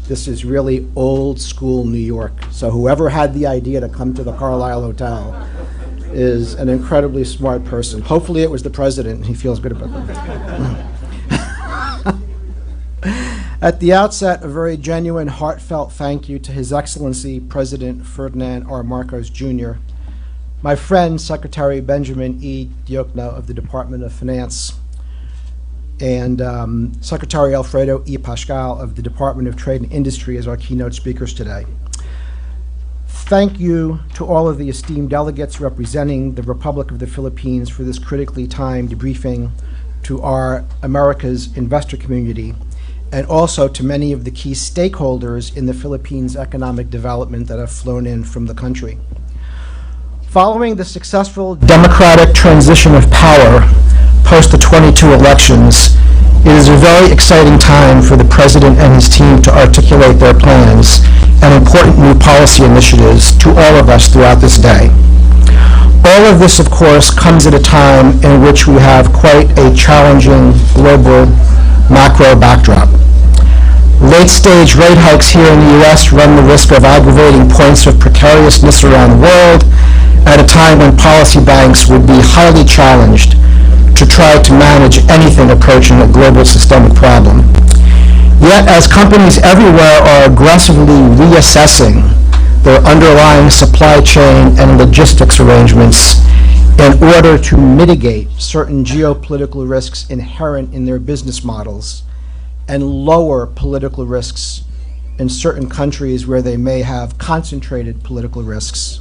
This is really old school New York. So whoever had the idea to come to the Carlisle Hotel is an incredibly smart person. Hopefully it was the president, and he feels good about that. At the outset, a very genuine, heartfelt thank you to His Excellency President Ferdinand R. Marcos Jr., my friend Secretary Benjamin E. Diokno of the Department of Finance, and Secretary Alfredo E. Pascal of the Department of Trade and Industry as our keynote speakers today. Thank you to all of the esteemed delegates representing the Republic of the Philippines for this critically timed briefing, to our America's investor community, and also to many of the key stakeholders in the Philippines' economic development that have flown in from the country. Following the successful democratic transition of power post the 22 elections, it is a very exciting time for the President and his team to articulate their plans and important new policy initiatives to all of us throughout this day. All of this, of course, comes at a time in which we have quite a challenging global macro backdrop. Late-stage rate hikes here in the U.S. run the risk of aggravating points of precariousness around the world at a time when policy banks would be highly challenged to try to manage anything approaching a global systemic problem. Yet, as companies everywhere are aggressively reassessing their underlying supply chain and logistics arrangements in order to mitigate certain geopolitical risks inherent in their business models and lower political risks in certain countries where they may have concentrated political risks,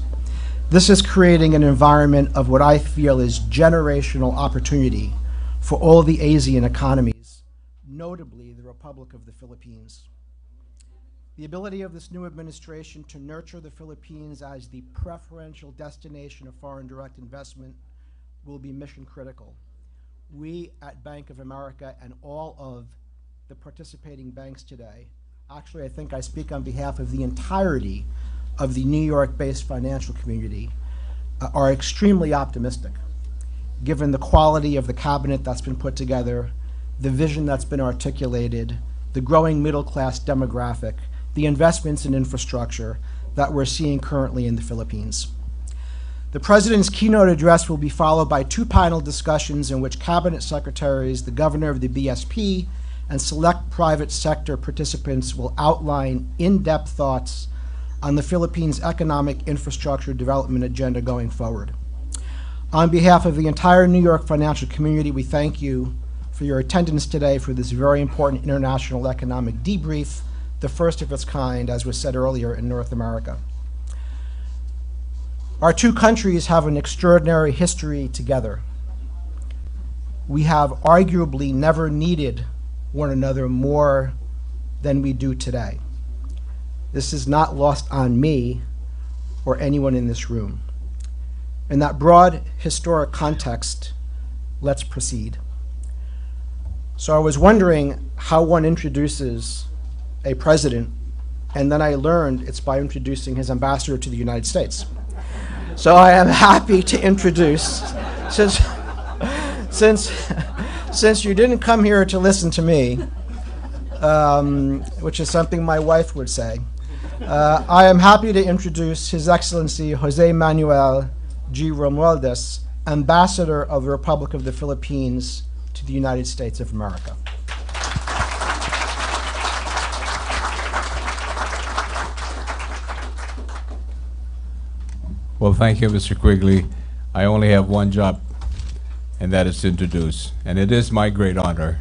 this is creating an environment of what I feel is generational opportunity for all the Asian economies, notably the Republic of the Philippines. The ability of this new administration to nurture the Philippines as the preferential destination of foreign direct investment will be mission critical. We at Bank of America and all of the participating banks today, actually I think I speak on behalf of the entirety of the New York-based financial community, are extremely optimistic, given the quality of the cabinet that's been put together, the vision that's been articulated, the growing middle-class demographic, the investments in infrastructure that we're seeing currently in the Philippines. The President's keynote address will be followed by two panel discussions in which Cabinet Secretaries, the Governor of the BSP, and select private sector participants will outline in-depth thoughts on the Philippines' economic infrastructure development agenda going forward. On behalf of the entire New York financial community, we thank you for your attendance today for this very important international economic debrief, the first of its kind, as was said earlier, in North America. Our two countries have an extraordinary history together. We have arguably never needed one another more than we do today. This is not lost on me or anyone in this room. In that broad historic context, let's proceed. So I was wondering how one introduces a president, and then I learned it's by introducing his ambassador to the United States. So I am happy to introduce, since you didn't come here to listen to me, which is something my wife would say, I am happy to introduce His Excellency Jose Manuel G. Romualdez, Ambassador of the Republic of the Philippines to the United States of America. Well, thank you, Mr. Quigley. I only have one job, and that is to introduce. And it is my great honor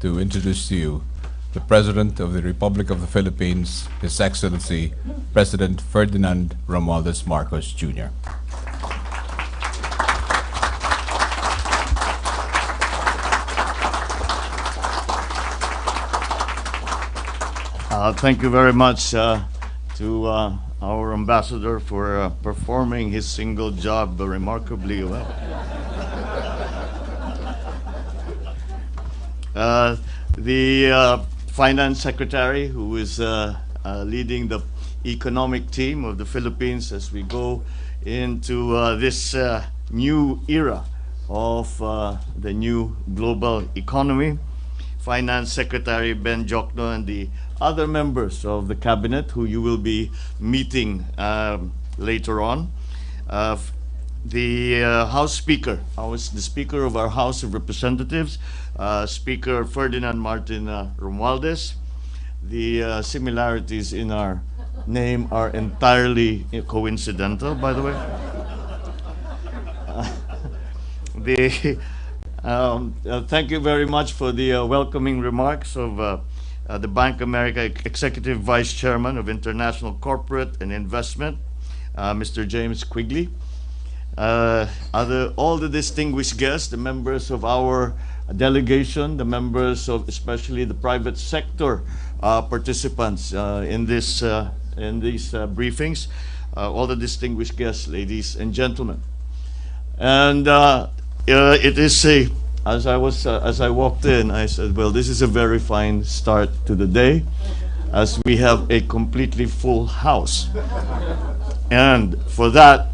to introduce to you the President of the Republic of the Philippines, His Excellency President Ferdinand Romualdez Marcos, Jr. Thank you very much to our ambassador for performing his single job remarkably well. The Finance Secretary, who is leading the economic team of the Philippines as we go into this new era of the new global economy. Finance Secretary Ben Diokno and the other members of the cabinet who you will be meeting later on. The House Speaker, the Speaker of our House of Representatives, Speaker Ferdinand Martin Romualdez. The similarities in our name are entirely coincidental, by the way. Thank you very much for the welcoming remarks of the Bank of America Executive Vice Chairman of International Corporate and Investment, Mr. James Quigley. All the distinguished guests, the members of our delegation, the members of especially the private sector participants in these briefings, all the distinguished guests, ladies and gentlemen. And it is as I walked in, I said, well, this is a very fine start to the day, as we have a completely full house. And for that,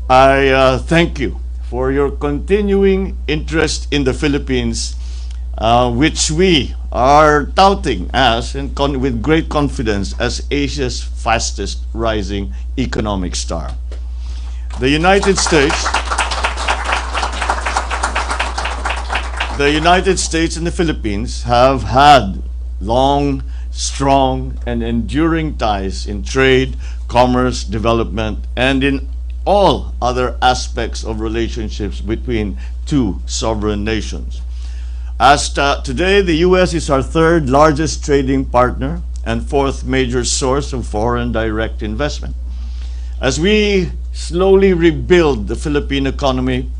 I thank you for your continuing interest in the Philippines, which we are touting as, with great confidence, as Asia's fastest rising economic star. The United States and the Philippines have had long, strong, and enduring ties in trade, commerce, development, and in all other aspects of relationships between two sovereign nations. As today, the U.S. is our third largest trading partner and fourth major source of foreign direct investment. As we slowly rebuild the Philippine economy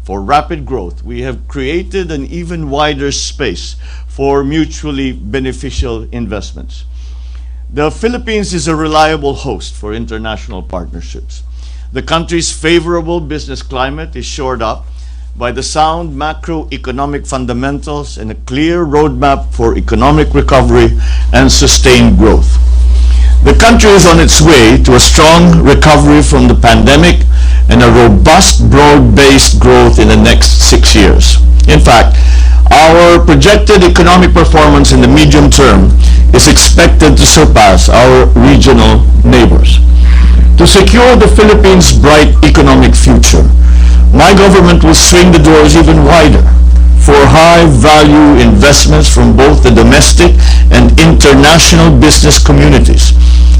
for rapid growth, we have created an even wider space for mutually beneficial investments. The Philippines is a reliable host for international partnerships. The country's favorable business climate is shored up by the sound macroeconomic fundamentals and a clear roadmap for economic recovery and sustained growth. The country is on its way to a strong recovery from the pandemic and a robust, broad-based growth in the next 6 years. In fact, our projected economic performance in the medium term is expected to surpass our regional neighbors. To secure the Philippines' bright economic future, my government will swing the doors even wider for high-value investments from both the domestic and international business communities,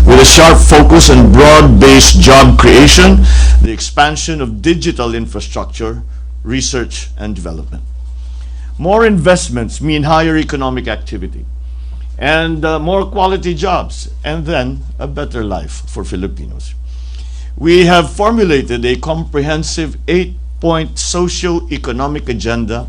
with a sharp focus on broad-based job creation, the expansion of digital infrastructure, research, and development. More investments mean higher economic activity and more quality jobs, and then a better life for Filipinos. We have formulated a comprehensive 8-point socio-economic agenda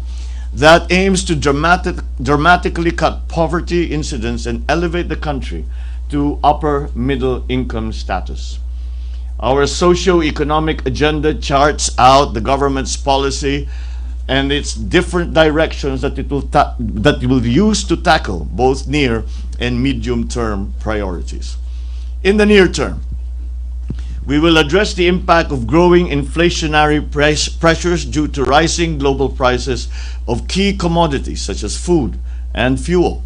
that aims to dramatically cut poverty incidence and elevate the country to upper middle income status. Our socio-economic agenda charts out the government's policy and its different directions that it will use to tackle both near and medium-term priorities. In the near term, we will address the impact of growing inflationary pressures due to rising global prices of key commodities such as food and fuel.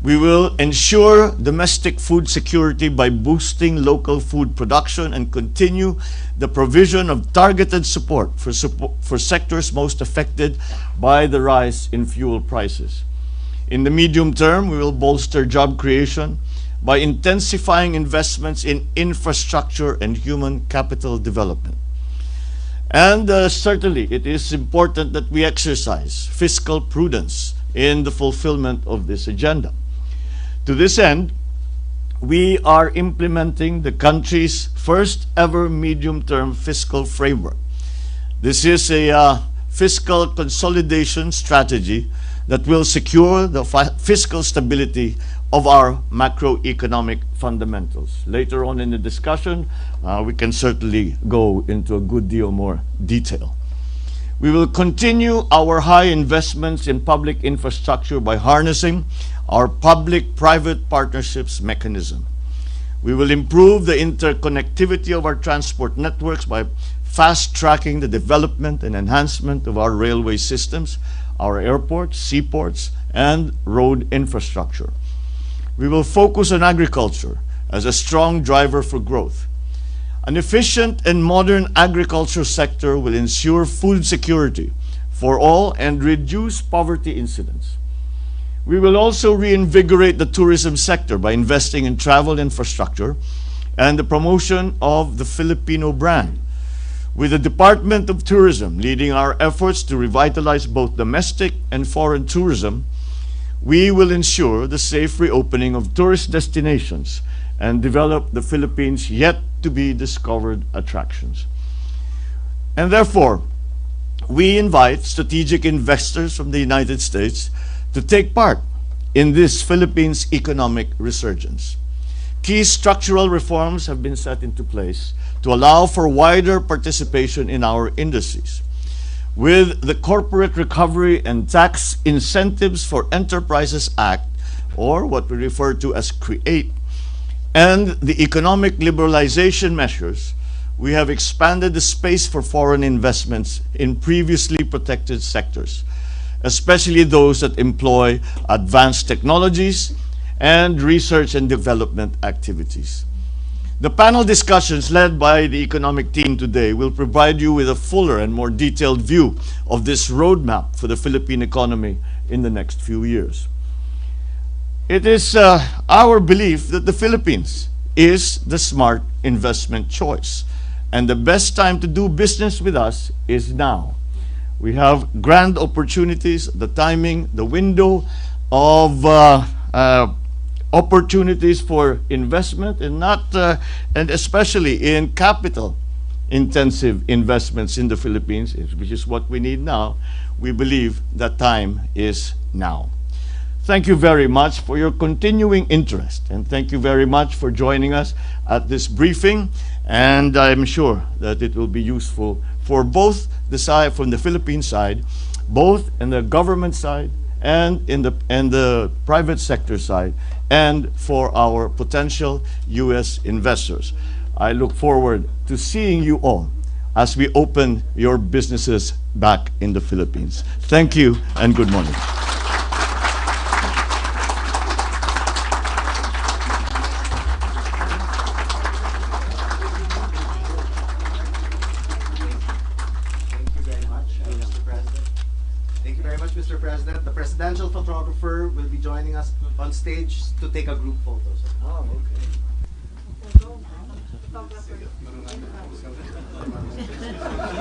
We will ensure domestic food security by boosting local food production and continue the provision of targeted support for sectors most affected by the rise in fuel prices. In the medium term, we will bolster job creation by intensifying investments in infrastructure and human capital development. And certainly, it is important that we exercise fiscal prudence in the fulfillment of this agenda. To this end, we are implementing the country's first ever medium-term fiscal framework. This is a fiscal consolidation strategy that will secure the fiscal stability of our macroeconomic fundamentals. Later on in the discussion, we can certainly go into a good deal more detail. We will continue our high investments in public infrastructure by harnessing our public-private partnerships mechanism. We will improve the interconnectivity of our transport networks by fast-tracking the development and enhancement of our railway systems, our airports, seaports, and road infrastructure. We will focus on agriculture as a strong driver for growth. An efficient and modern agriculture sector will ensure food security for all and reduce poverty incidence. We will also reinvigorate the tourism sector by investing in travel infrastructure and the promotion of the Filipino brand, with the Department of Tourism leading our efforts to revitalize both domestic and foreign tourism. We will ensure the safe reopening of tourist destinations and develop the Philippines' yet-to-be-discovered attractions. And therefore, we invite strategic investors from the United States to take part in this Philippines' economic resurgence. Key structural reforms have been set into place to allow for wider participation in our industries. With the Corporate Recovery and Tax Incentives for Enterprises Act, or what we refer to as CREATE, and the economic liberalization measures, we have expanded the space for foreign investments in previously protected sectors, especially those that employ advanced technologies and research and development activities. The panel discussions led by the economic team today will provide you with a fuller and more detailed view of this roadmap for the Philippine economy in the next few years. It is our belief that the Philippines is the smart investment choice, and the best time to do business with us is now. We have grand opportunities, the timing, the window of opportunities for investment, and especially in capital-intensive investments in the Philippines, which is what we need now. We believe that time is now. Thank you very much for your continuing interest, and thank you very much for joining us at this briefing. And I'm sure that it will be useful for both the side, from the Philippine side, both in the government side and in the private sector side, and for our potential U.S. investors. I look forward to seeing you all as we open your businesses back in the Philippines. Thank you and good morning. Mr. President. The presidential photographer will be joining us on stage to take a group photo. Oh,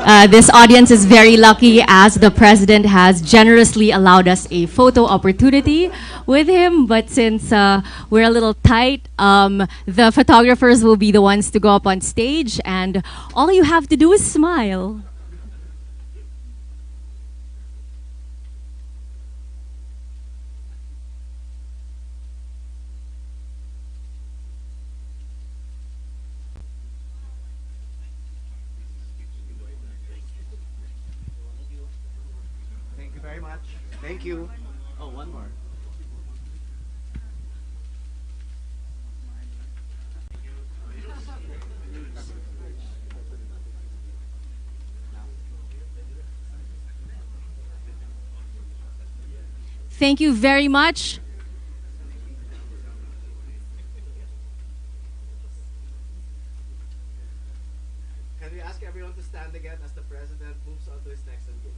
okay. This audience is very lucky as the president has generously allowed us a photo opportunity with him. But since we're a little tight, the photographers will be the ones to go up on stage, and all you have to do is smile. Thank you very much. Thank you. Oh, one more. Thank you very much. Can we ask everyone to stand again as the president moves on to his next engagement?